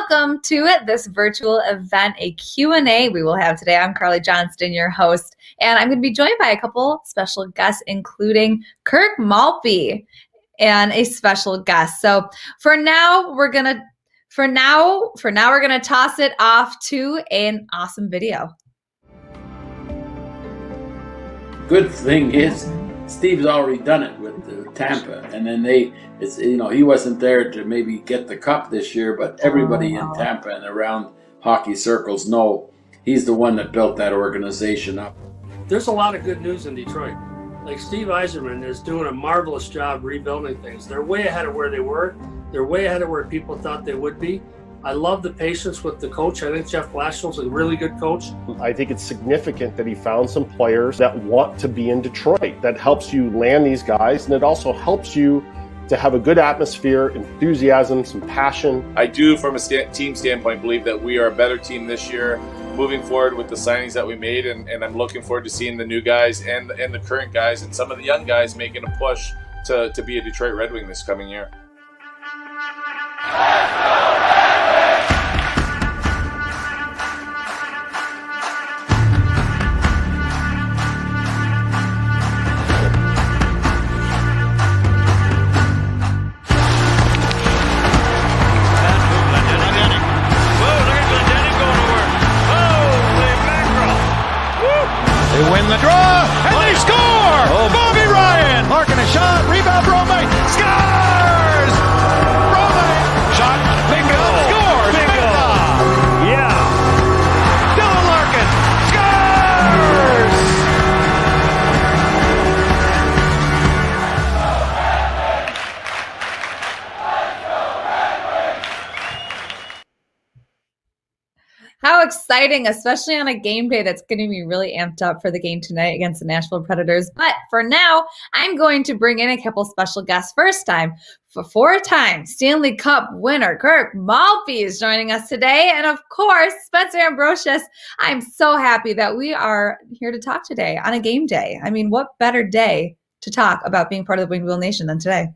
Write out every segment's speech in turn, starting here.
welcome to this virtual event, a Q&A we will have today. I'm Carly Johnston, your host, and I'm going to be joined by a couple special guests, including Kirk Maltby and a special guest. So for now, we're gonna toss it off to an awesome video. Good thing is, Steve's already done it with Tampa, and then he wasn't there to maybe get the cup this year, but everybody in Tampa and around hockey circles know he's the one that built that organization up. There's a lot of good news in Detroit. Like Steve Yzerman is doing a marvelous job rebuilding things. They're way ahead of where they were. They're way ahead of where people thought they would be. I love the patience with the coach. I think Jeff Blashill's a really good coach. I think it's significant that he found some players that want to be in Detroit. That helps you land these guys, and it also helps you to have a good atmosphere, enthusiasm, some passion. I do, from a team standpoint, believe that we are a better team this year, moving forward with the signings that we made, and I'm looking forward to seeing the new guys and the current guys and some of the young guys making a push to be a Detroit Red Wing this coming year. They win the draw, and they score! Bobby Ryan! Marking a shot, rebound, Brome, scores! Brome, shot, bingo, scores! Bingo! Yeah! Dylan Larkin, scores! How exciting, especially on a game day that's going to be really amped up for the game tonight against the Nashville Predators. But for now, I'm going to bring in a couple special guests. First time, for four-time Stanley Cup winner, Kirk Maltby is joining us today. And of course, Spencer Ambrosius. I'm so happy that we are here to talk today on a game day. I mean, what better day to talk about being part of the Winged Wheel Nation than today?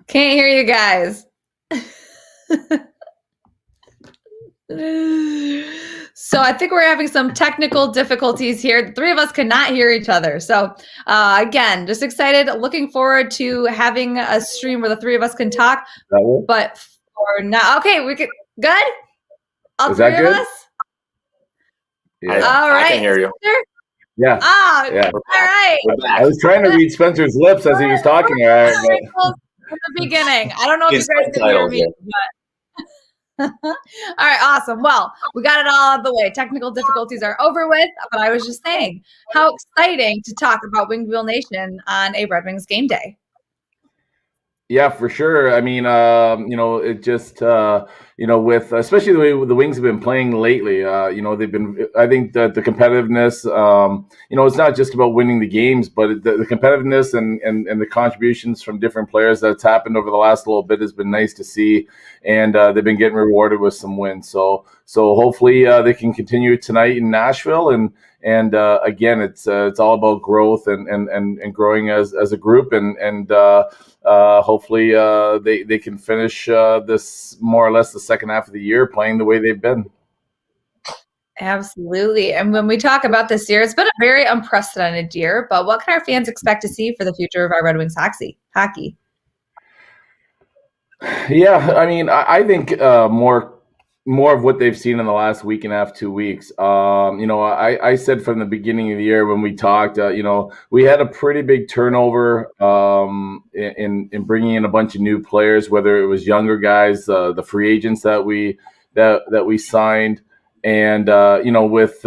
Can't hear you guys. So I think we're having some technical difficulties here. The three of us cannot hear each other. So again, just excited, looking forward to having a stream where the three of us can talk. But for now, okay, we could, good? All three of us? Yeah. All right. I can hear you. Yeah. Yeah. All right. I was trying to read Spencer's lips as he was talking. All right, from the beginning. I don't know if you guys can hear me, but all right, awesome. Well, we got it all out of the way. Technical difficulties are over with, but I was just saying how exciting to talk about Winged Wheel Nation on a Red Wings game day. Yeah, for sure. I mean, it just, with especially the way the Wings have been playing lately, they've been, I think that the competitiveness, it's not just about winning the games, but the competitiveness and the contributions from different players that's happened over the last little bit has been nice to see. And they've been getting rewarded with some wins. So hopefully they can continue tonight in Nashville. And again, it's all about growth and growing as a group, and hopefully they can finish this more or less the second half of the year playing the way they've been. Absolutely. And when we talk about this year, it's been a very unprecedented year, but what can our fans expect to see for the future of our Red Wings hockey? Yeah, I mean, I think more of what they've seen in the last week and a half, 2 weeks. I said from the beginning of the year when we talked, we had a pretty big turnover in bringing in a bunch of new players, whether it was younger guys, the free agents that we signed, and with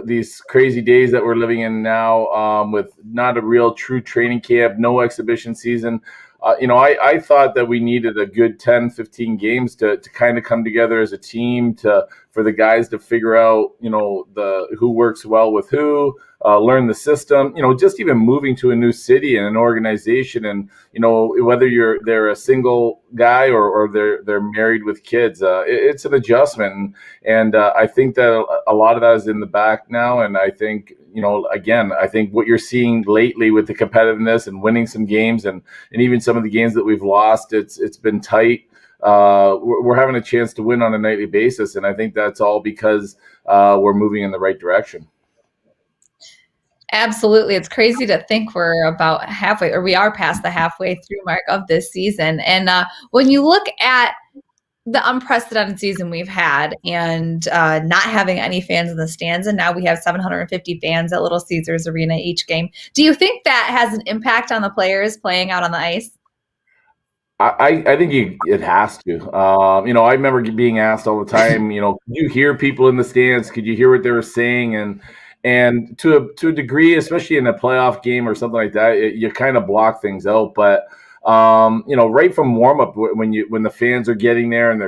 these crazy days that we're living in now, with not a real true training camp, no exhibition season. I thought that we needed a good 10, 15 games to kind of come together as a team for the guys to figure out, who works well with who, learn the system. Just even moving to a new city and an organization, and whether they're a single guy or they're married with kids, it's an adjustment, and I think that a lot of that is in the back now, and I think. Again, I think what you're seeing lately with the competitiveness and winning some games and even some of the games that we've lost, it's been tight. We're having a chance to win on a nightly basis, and I think that's all because we're moving in the right direction. Absolutely. It's crazy to think we're about halfway, or we are past the halfway through mark of this season. And when you look at the unprecedented season we've had and not having any fans in the stands, and now we have 750 fans at Little Caesars Arena each game. Do you think that has an impact on the players playing out on the ice? I think it has to. I remember being asked all the time, could you hear people in the stands? Could you hear what they were saying? And to a degree, especially in a playoff game or something like that, you kind of block things out. But right from warm up, when the fans are getting there and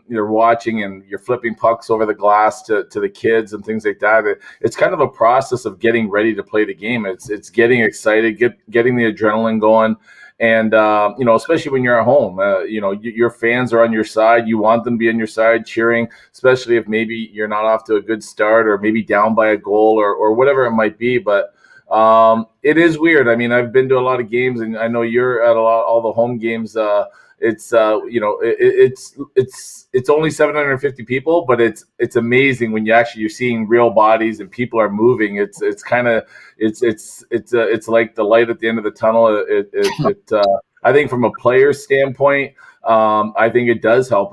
they're watching and you're flipping pucks over the glass to the kids and things like that, it's kind of a process of getting ready to play the game. It's getting excited, getting the adrenaline going. And, especially when you're at home, your fans are on your side. You want them to be on your side cheering, especially if maybe you're not off to a good start or maybe down by a goal or whatever it might be. But it is weird. I mean, I've been to a lot of games, and I know you're at all the home games. It's only 750 people, but it's amazing when you're seeing real bodies and people are moving. It's like the light at the end of the tunnel. I think from a player's standpoint, I think it does help.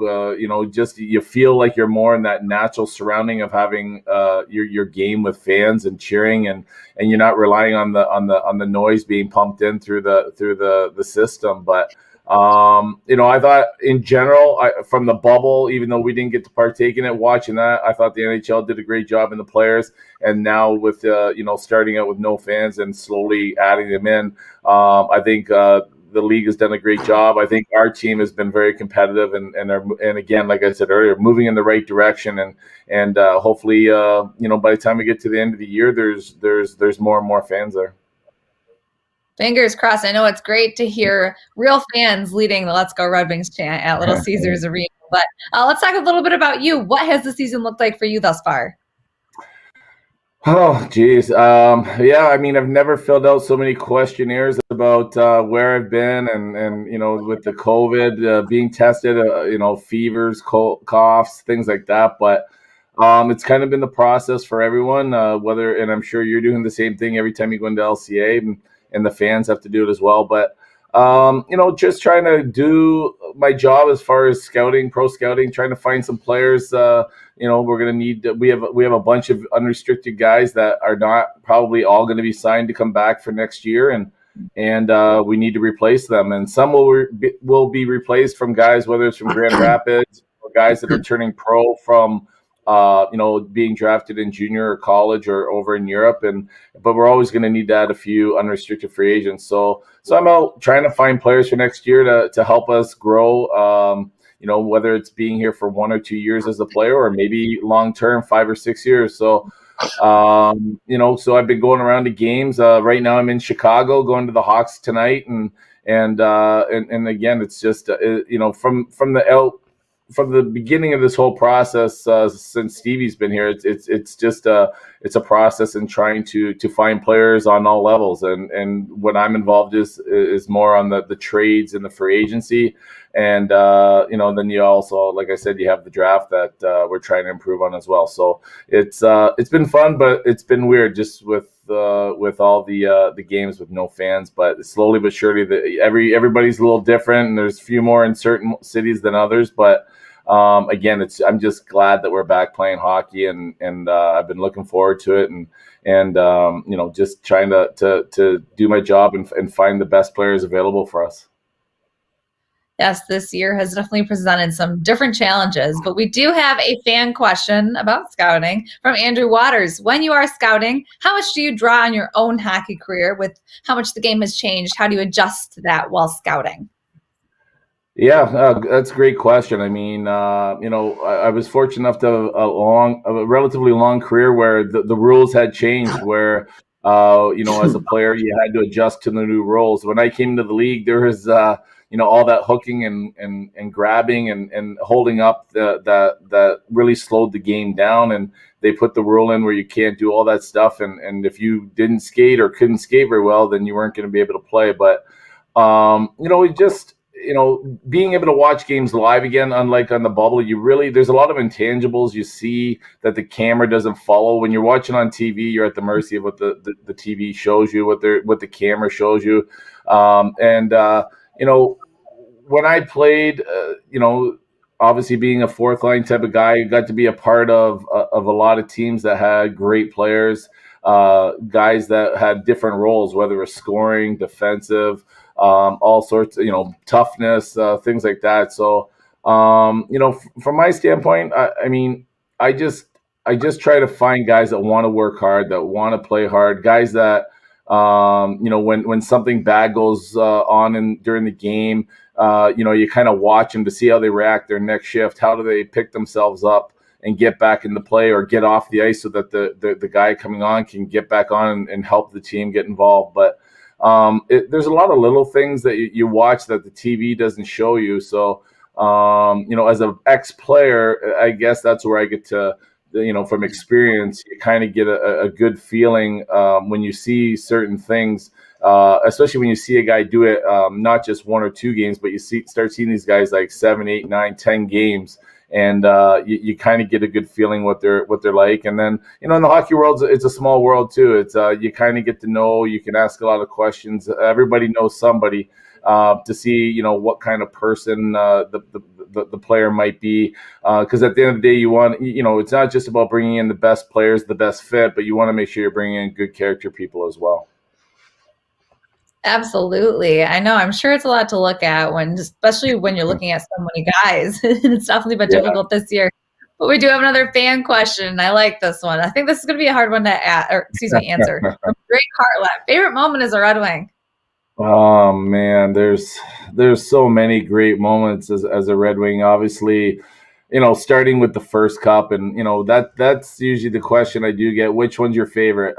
Just you feel like you're more in that natural surrounding of having your game with fans and cheering, and you're not relying on the noise being pumped in through the system. But I thought in general, from the bubble, even though we didn't get to partake in it, watching that, I thought the NHL did a great job in the players. And now with starting out with no fans and slowly adding them in, I think the league has done a great job. I think our team has been very competitive and again, like I said earlier, moving in the right direction. And hopefully, by the time we get to the end of the year, there's more and more fans there. Fingers crossed. I know it's great to hear real fans leading the Let's Go Red Wings chant at Little Caesars Arena. But let's talk a little bit about you. What has the season looked like for you thus far? Oh, geez. Yeah, I mean, I've never filled out so many questionnaires about where I've been and with the COVID, being tested, fevers, coughs, things like that. But it's kind of been the process for everyone, and I'm sure you're doing the same thing every time you go into LCA, and the fans have to do it as well. But, just trying to do my job as far as scouting, pro scouting, trying to find some players. We're going to need, we have a bunch of unrestricted guys that are not probably all going to be signed to come back for next year. And we need to replace them. And some will be replaced from guys, whether it's from Grand Rapids or guys that are turning pro from, being drafted in junior or college or over in Europe. But we're always going to need to add a few unrestricted free agents. So I'm out trying to find players for next year to help us grow, whether it's being here for 1 or 2 years as a player or maybe long-term, 5 or 6 years. So, so I've been going around to games. Right now I'm in Chicago going to the Hawks tonight. And again, it's just, from the beginning of this whole process, since Stevie's been here, it's just it's a process in trying to find players on all levels, and what I'm involved is more on the trades and the free agency, and then you also, like I said, you have the draft that we're trying to improve on as well. So it's been fun, but it's been weird just with all the games with no fans. But slowly but surely, everybody's a little different, and there's a few more in certain cities than others. But again, I'm just glad that we're back playing hockey, and I've been looking forward to it, and just trying to do my job and find the best players available for us. Yes, this year has definitely presented some different challenges, but we do have a fan question about scouting from Andrew Waters. When you are scouting, how much do you draw on your own hockey career with how much the game has changed? How do you adjust to that while scouting? Yeah, that's a great question. I mean, I was fortunate enough to have a relatively long career where the rules had changed, where As a player, you had to adjust to the new roles. When I came into the league, there was all that hooking and grabbing and holding up that really slowed the game down. And they put the rule in where you can't do all that stuff. And if you didn't skate or couldn't skate very well, then you weren't going to be able to play. But being able to watch games live again, unlike on the bubble, there's a lot of intangibles you see that the camera doesn't follow. When you're watching on TV, you're at the mercy of what the TV shows you, what the camera shows you. When I played, obviously being a fourth line type of guy, got to be a part of a lot of teams that had great players, guys that had different roles, whether it was scoring, defensive, all sorts of, toughness, things like that. So, from my standpoint, I just try to find guys that want to work hard, that want to play hard, guys that, when something bad goes on during the game, you kind of watch them to see how they react their next shift. How do they pick themselves up and get back into play or get off the ice so that the guy coming on can get back on and help the team get involved. But there's a lot of little things that you watch that the TV doesn't show you. So, as an ex-player, I guess that's where I get to, from experience, you kind of get a good feeling when you see certain things, especially when you see a guy do it, not just 1 or 2 games, but you start seeing these guys like 7, 8, 9, 10 games. And you kind of get a good feeling what they're like. And then, in the hockey world, it's a small world too. It's you kind of get to know, you can ask a lot of questions. Everybody knows somebody to see, what kind of person the player might be. Because at the end of the day, you want, it's not just about bringing in the best players, the best fit, but you want to make sure you're bringing in good character people as well. Absolutely. I know. I'm sure it's a lot to look at especially when you're looking at so many guys. It's definitely been difficult this year. But we do have another fan question. I like this one. I think this is going to be a hard one to answer. From Great Cartlet. Favorite moment as a Red Wing? Oh man, there's so many great moments as a Red Wing. Obviously, starting with the first cup, and that's usually the question I do get. Which one's your favorite?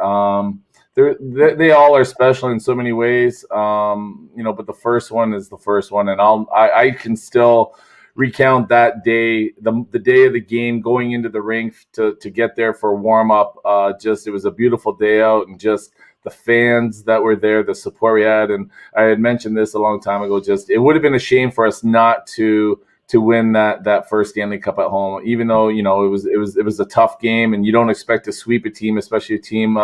They all are special in so many ways, but the first one is the first one, and I can still recount that day, the day of the game, going into the rink to get there for warm up. It was a beautiful day out, and just the fans that were there, the support we had, and I had mentioned this a long time ago. It would have been a shame for us not to win that first Stanley Cup at home, even though it was a tough game, and you don't expect to sweep a team, especially a team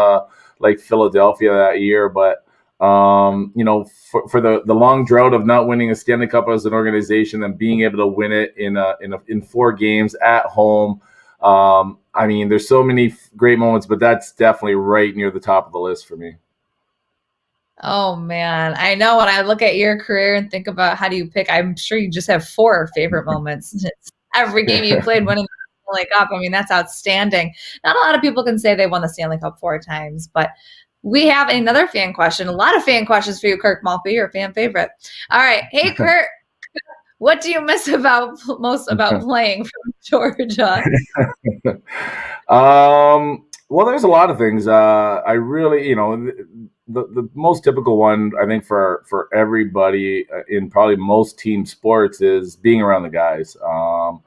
like Philadelphia that year. But for the long drought of not winning a Stanley Cup as an organization and being able to win it in 4 games at home, there's so many great moments, but that's definitely right near the top of the list for me. Oh man, I know. When I look at your career and think about how do you pick, I'm sure you just have 4 favorite moments. It's every game you played winning the Stanley Cup. That's outstanding. Not a lot of people can say they won the Stanley Cup 4 times, but we have another fan question. A lot of fan questions for you, Kirk Maltby, your fan favorite. All right. Hey, Kirk, what do you miss most about playing from Georgia? Well, there's a lot of things. I really, the most typical one, I think, for everybody in probably most team sports is being around the guys. I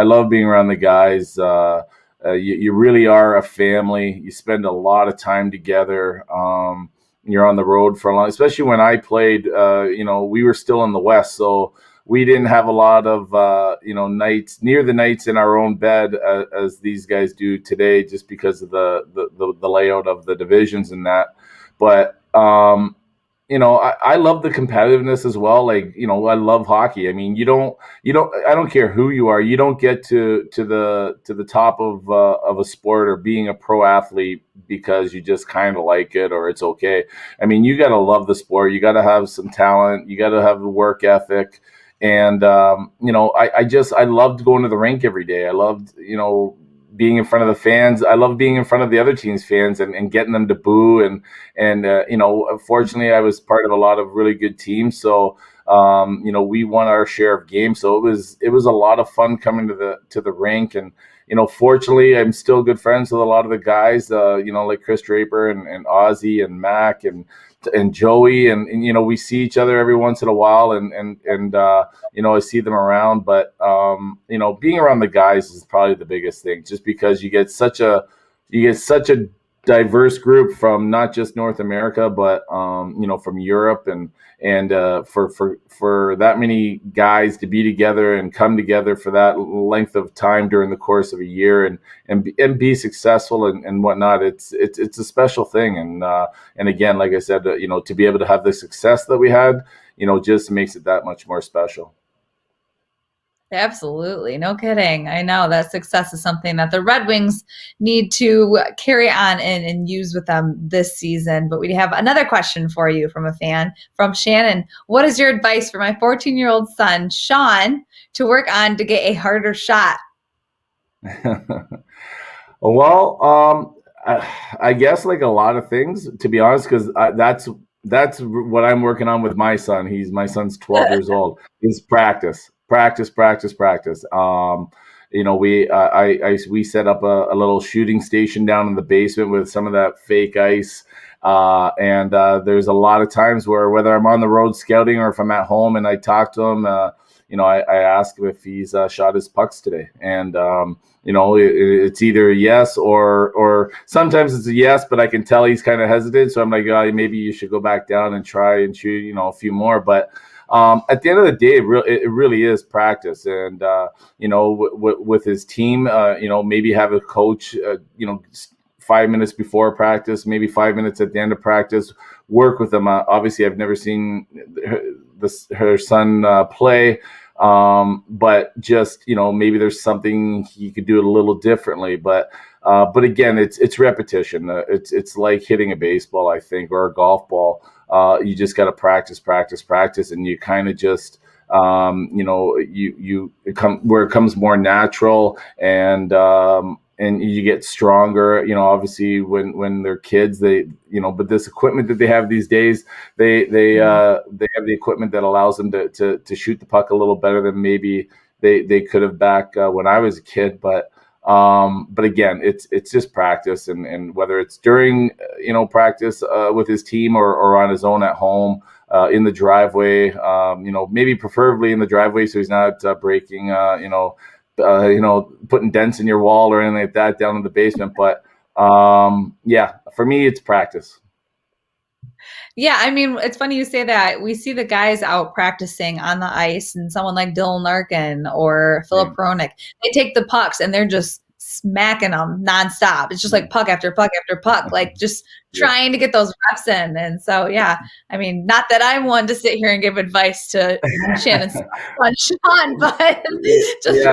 love being around the guys. You really are a family. You spend a lot of time together. You're on the road for a long, especially when I played, we were still in the West. So we didn't have a lot of, nights in our own bed as these guys do today, just because of the layout of the divisions and that. But, I love the competitiveness as well. I love hockey. I don't care who you are. You don't get to the top of a sport or being a pro athlete because you just kind of like it or it's okay. You got to love the sport. You got to have some talent. You got to have the work ethic. And, I loved going to the rink every day. I loved, being in front of the fans. I love being in front of the other team's fans and getting them to boo. And fortunately I was part of a lot of really good teams. So, we won our share of games. So it was a lot of fun coming to the rink. And, fortunately, I'm still good friends with a lot of the guys, like Chris Draper and Ozzy and Mac and Joey, and we see each other every once in a while, and I see them around. But being around the guys is probably the biggest thing, just because you get such a diverse group from not just North America, but from Europe, and for that many guys to be together and come together for that length of time during the course of a year and be successful and whatnot, it's a special thing. And again, like I said, to be able to have the success that we had, just makes it that much more special. Absolutely. No kidding. I know that success is something that the Red Wings need to carry on and use with them this season. But we have another question for you from a fan, from Shannon. What is your advice for my 14-year-old son, Sean, to work on to get a harder shot? Well, I guess like a lot of things, to be honest, because that's what I'm working on with my son. My son's 12 years old. Is practice. We set up a little shooting station down in the basement with some of that fake ice. And there's a lot of times where, whether I'm on the road scouting or if I'm at home and I talk to him, I ask him if he's shot his pucks today. And, it's either a yes or sometimes it's a yes, but I can tell he's kind of hesitant. So I'm like, maybe you should go back down and try and shoot, a few more. But at the end of the day, it really is practice. And, with his team, maybe have a coach, 5 minutes before practice, maybe 5 minutes at the end of practice, work with them. Obviously, I've never seen her son play, but just, maybe there's something he could do a little differently. But again, it's repetition. It's like hitting a baseball, I think, or a golf ball. You just got to practice, and you kind of just, it comes more natural, and you get stronger. Obviously when they're kids, but this equipment that they have these days, they have the equipment that allows them to shoot the puck a little better than maybe they could have back when I was a kid. But again, it's just practice, and whether it's during practice with his team or on his own at home, in the driveway, maybe preferably in the driveway, so he's not breaking putting dents in your wall or anything like that down in the basement. But for me, it's practice. Yeah, I mean, it's funny you say that. We see the guys out practicing on the ice, and someone like Dylan Larkin or Philip Roenick, they take the pucks and they're just smacking them nonstop. It's just like puck after puck after puck, like just trying to get those reps in. And so, I mean, not that I'm one to sit here and give advice to Shannon's son, Sean, but just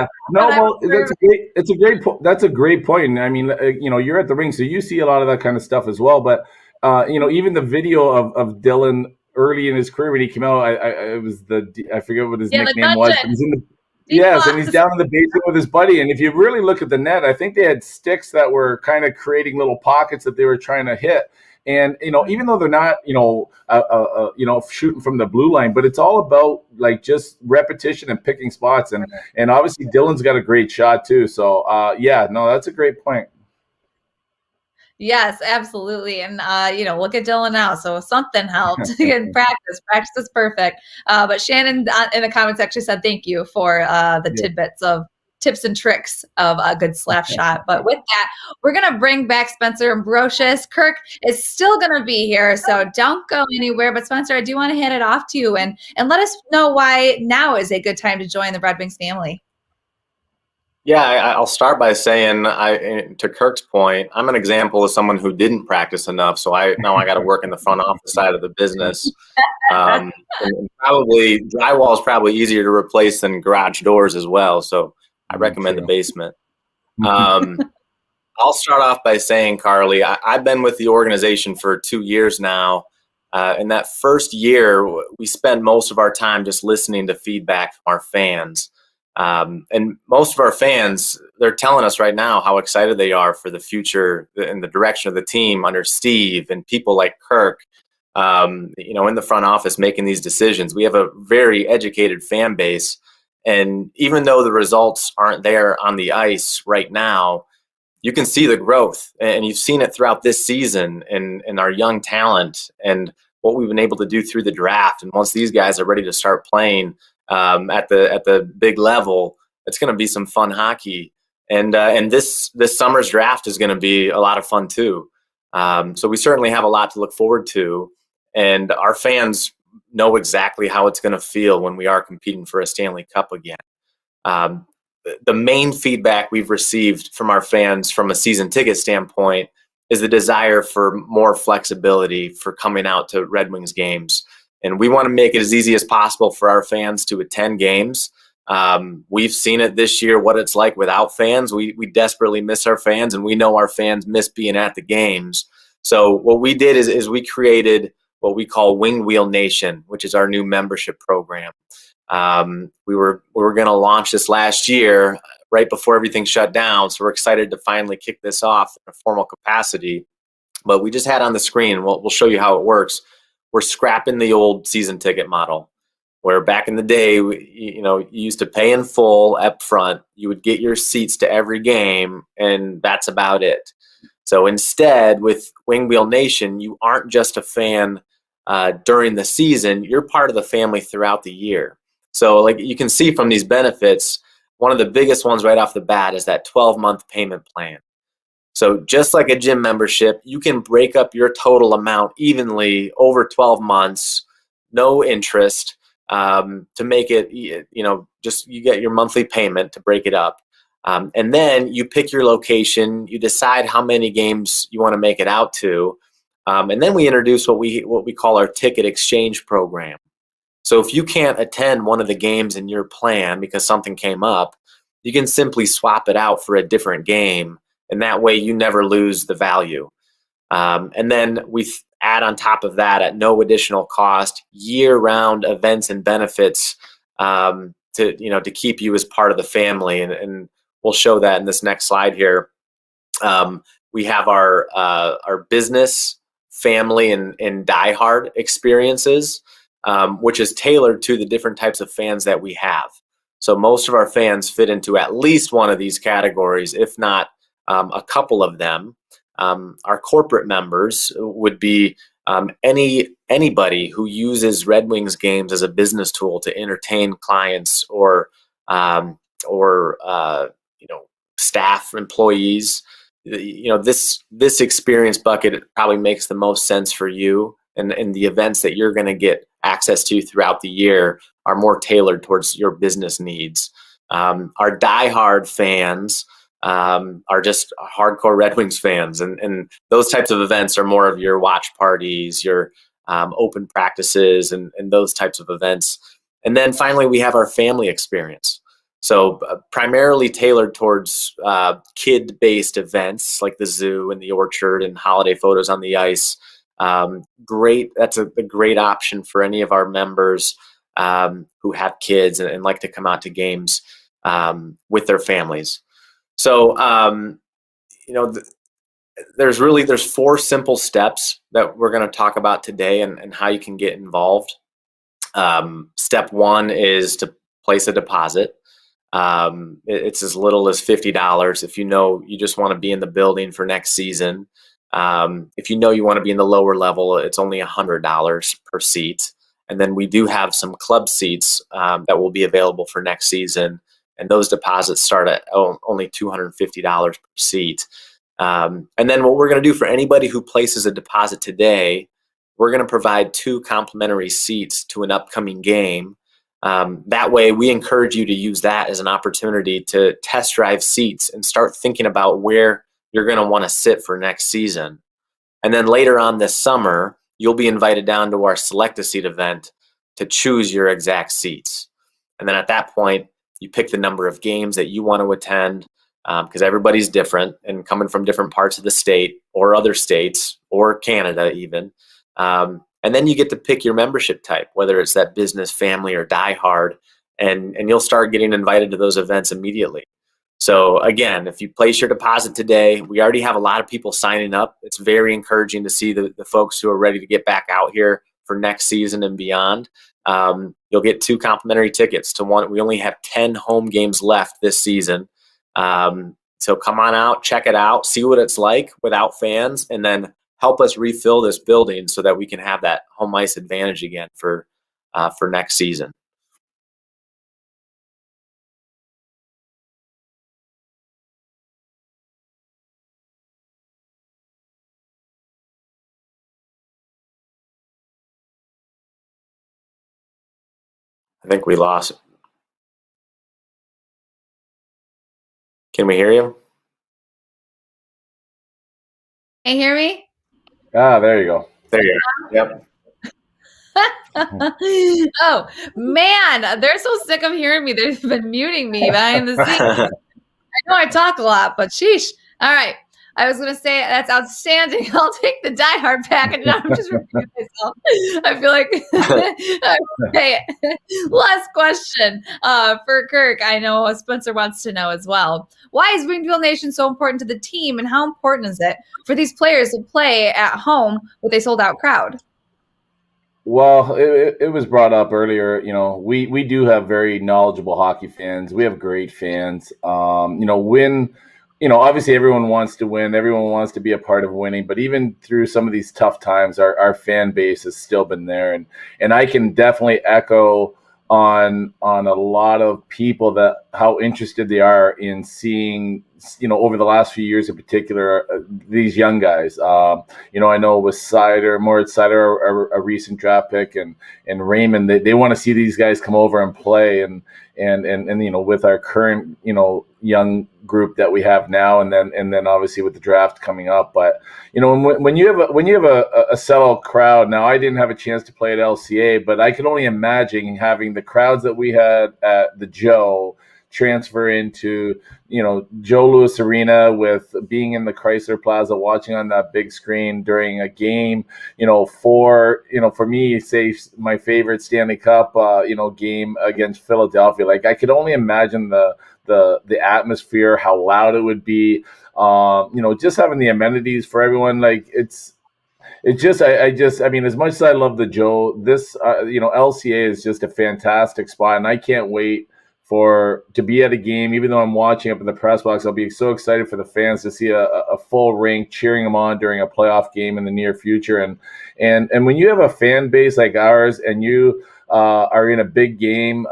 that's a great point. I mean, you're at the ring, so you see a lot of that kind of stuff as well. But even the video of Dylan early in his career when he came out, I forget what his nickname was. But he's in the and he's down in the basement with his buddy. And if you really look at the net, I think they had sticks that were kind of creating little pockets that they were trying to hit. And even though they're not shooting from the blue line, but it's all about like just repetition and picking spots. And obviously Dylan's got a great shot too. So that's a great point. Yes, absolutely. And, look at Dylan now. So something helped in practice. Practice is perfect. But Shannon in the comments actually said thank you for the tidbits of tips and tricks of a good slap shot. But with that, we're going to bring back Spencer Ambrosius. Kirk is still going to be here, so don't go anywhere. But Spencer, I do want to hand it off to you and let us know why now is a good time to join the Red Wings family. Yeah, I'll start by saying, to Kirk's point, I'm an example of someone who didn't practice enough. So now I got to work in the front office side of the business. And probably drywall is probably easier to replace than garage doors as well. So I recommend the basement. I'll start off by saying, Carly, I've been with the organization for 2 years now. In that first year, we spent most of our time just listening to feedback from our fans. And most of our fans, they're telling us right now how excited they are for the future and the direction of the team under Steve and people like Kirk. in the front office making these decisions. We have a very educated fan base. And even though the results aren't there on the ice right now, you can see the growth, and you've seen it throughout this season in our young talent and what we've been able to do through the draft. And once these guys are ready to start playing at the big level, it's going to be some fun hockey. And this summer's draft is going to be a lot of fun too. So we certainly have a lot to look forward to, and our fans know exactly how it's going to feel when we are competing for a Stanley Cup again. The main feedback we've received from our fans from a season ticket standpoint is the desire for more flexibility for coming out to Red Wings games. And we want to make it as easy as possible for our fans to attend games. We've seen it this year, what it's like without fans. We desperately miss our fans, and we know our fans miss being at the games. So what we did is we created what we call Wing Wheel Nation, which is our new membership program. We were going to launch this last year right before everything shut down. So we're excited to finally kick this off in a formal capacity. But we just had on the screen, we'll show you how it works. We're scrapping the old season ticket model, where back in the day, you used to pay in full up front. You would get your seats to every game, and that's about it. So instead, with Wing Wheel Nation, you aren't just a fan during the season. You're part of the family throughout the year. So like you can see from these benefits, one of the biggest ones right off the bat is that 12-month payment plan. So just like a gym membership, you can break up your total amount evenly over 12 months, no interest, to make it, just you get your monthly payment to break it up. And then you pick your location, you decide how many games you want to make it out to. And then we introduce what we call our ticket exchange program. So if you can't attend one of the games in your plan because something came up, you can simply swap it out for a different game. And that way you never lose the value. And then we add on top of that at no additional cost, year-round events and benefits to keep you as part of the family. And we'll show that in this next slide here. We have our business, family, and diehard experiences, which is tailored to the different types of fans that we have. So most of our fans fit into at least one of these categories, if not a couple of them. Our corporate members would be anybody who uses Red Wings games as a business tool to entertain clients or staff, employees. This experience bucket probably makes the most sense for you, and the events that you're going to get access to throughout the year are more tailored towards your business needs. Our diehard fans are just hardcore Red Wings fans, and those types of events are more of your watch parties, your open practices, and those types of events. And then finally, we have our family experience. So primarily tailored towards kid-based events like the zoo and the orchard and holiday photos on the ice. That's a great option for any of our members who have kids and like to come out to games with their families. So, there's 4 simple steps that we're going to talk about today and how you can get involved. Step 1 is to place a deposit. It's as little as $50 if you just want to be in the building for next season. If you want to be in the lower level, it's only $100 per seat. And then we do have some club seats that will be available for next season. And those deposits start at only $250 per seat. And then what we're going to do for anybody who places a deposit today, we're going to provide 2 complimentary seats to an upcoming game. That way, we encourage you to use that as an opportunity to test drive seats and start thinking about where you're going to want to sit for next season. And then later on this summer, you'll be invited down to our Select a Seat event to choose your exact seats. And then at that point, you pick the number of games that you want to attend, because everybody's different and coming from different parts of the state or other states or Canada even. And then you get to pick your membership type, whether it's that business, family, or diehard, and you'll start getting invited to those events immediately. So again, if you place your deposit today, we already have a lot of people signing up. It's very encouraging to see the folks who are ready to get back out here for next season and beyond. You'll get 2 complimentary tickets to one. We only have 10 home games left this season. So come on out, check it out, see what it's like without fans, and then help us refill this building so that we can have that home ice advantage again for next season. I think we lost. Can we hear you? Can you hear me? There you go. There you go. Yep. Oh man, they're so sick of hearing me. They've been muting me behind the scenes. I know I talk a lot, but sheesh. All right. I was going to say that's outstanding. I'll take the Die Hard package. I'm just repeating myself. I feel like okay. Last question for Kirk. I know Spencer wants to know as well. Why is Wingfield Nation so important to the team, and how important is it for these players to play at home with a sold-out crowd? Well, it was brought up earlier. We do have very knowledgeable hockey fans. We have great fans. Obviously everyone wants to win. Everyone wants to be a part of winning. But even through some of these tough times, our fan base has still been there. And I can definitely echo on a lot of people that how interested they are in seeing, over the last few years in particular, these young guys. I know with Moritz Seider, a recent draft pick, and Raymond, they want to see these guys come over and play, and with our current young group that we have now, and then obviously with the draft coming up. But when you have a sellout crowd, now I didn't have a chance to play at LCA, but I can only imagine having the crowds that we had at the Joe transfer into Joe Louis Arena, with being in the Chrysler Plaza, watching on that big screen during a game. For me, say my favorite Stanley Cup game against Philadelphia. Like, I could only imagine the atmosphere, how loud it would be. Just having the amenities for everyone. Like, I mean, as much as I love the Joe, this LCA is just a fantastic spot, and I can't wait to be at a game. Even though I'm watching up in the press box, I'll be so excited for the fans to see a full rink cheering them on during a playoff game in the near future. And when you have a fan base like ours, and you are in a big game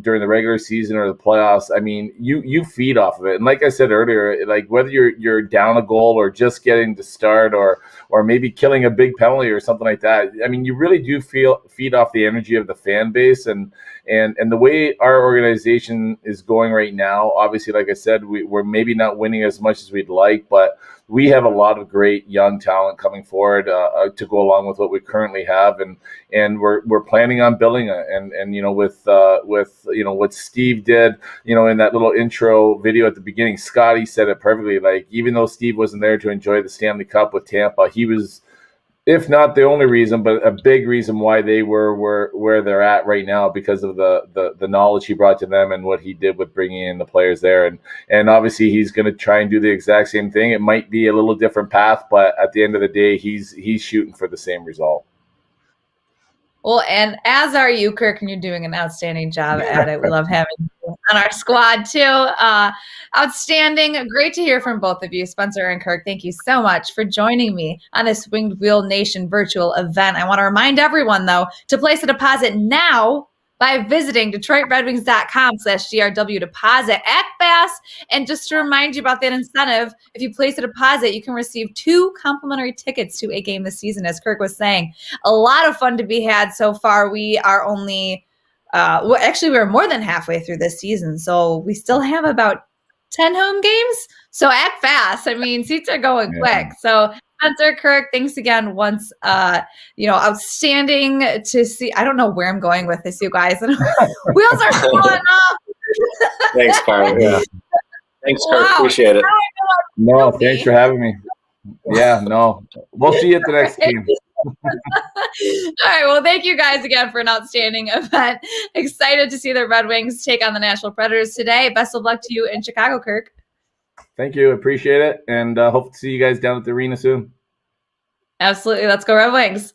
during the regular season or the playoffs, I mean, you feed off of it. And like I said earlier, like, whether you're down a goal or just getting to start, or maybe killing a big penalty or something like that, I mean, you really do feed off the energy of the fan base. And the way our organization is going right now, obviously, like I said, we're maybe not winning as much as we'd like, but we have a lot of great young talent coming forward to go along with what we currently have, and we're planning on building it. And with what Steve did, in that little intro video at the beginning, Scotty said it perfectly. Like, even though Steve wasn't there to enjoy the Stanley Cup with Tampa, he was, if not the only reason, but a big reason why they were where they're at right now, because of the knowledge he brought to them and what he did with bringing in the players there. And obviously he's going to try and do the exact same thing. It might be a little different path, but at the end of the day, he's shooting for the same result. Well, and as are you, Kirk, and you're doing an outstanding job at it. We love having you on our squad too. Outstanding. Great to hear from both of you, Spencer and Kirk. Thank you so much for joining me on this Winged Wheel Nation virtual event. I want to remind everyone, though, to place a deposit now by visiting DetroitRedWings.com/DRW deposit. Act fast. And just to remind you about that incentive, if you place a deposit, you can receive 2 complimentary tickets to a game this season, as Kirk was saying. A lot of fun to be had so far. We are only, we're more than halfway through this season, so we still have about 10 home games. So act fast. I mean, seats are going quick. So Spencer, Kirk, thanks again once. Outstanding to see. I don't know where I'm going with this, you guys. Wheels are falling off. Thanks, Carmen. Yeah. Thanks, Kirk. Appreciate it. No, thanks for having me. Yeah, no. We'll see you at the next game. right. Well, thank you guys again for an outstanding event. Excited to see the Red Wings take on the Nashville Predators today. Best of luck to you in Chicago, Kirk. Thank you. Appreciate it. And hope to see you guys down at the arena soon. Absolutely. Let's go Red Wings.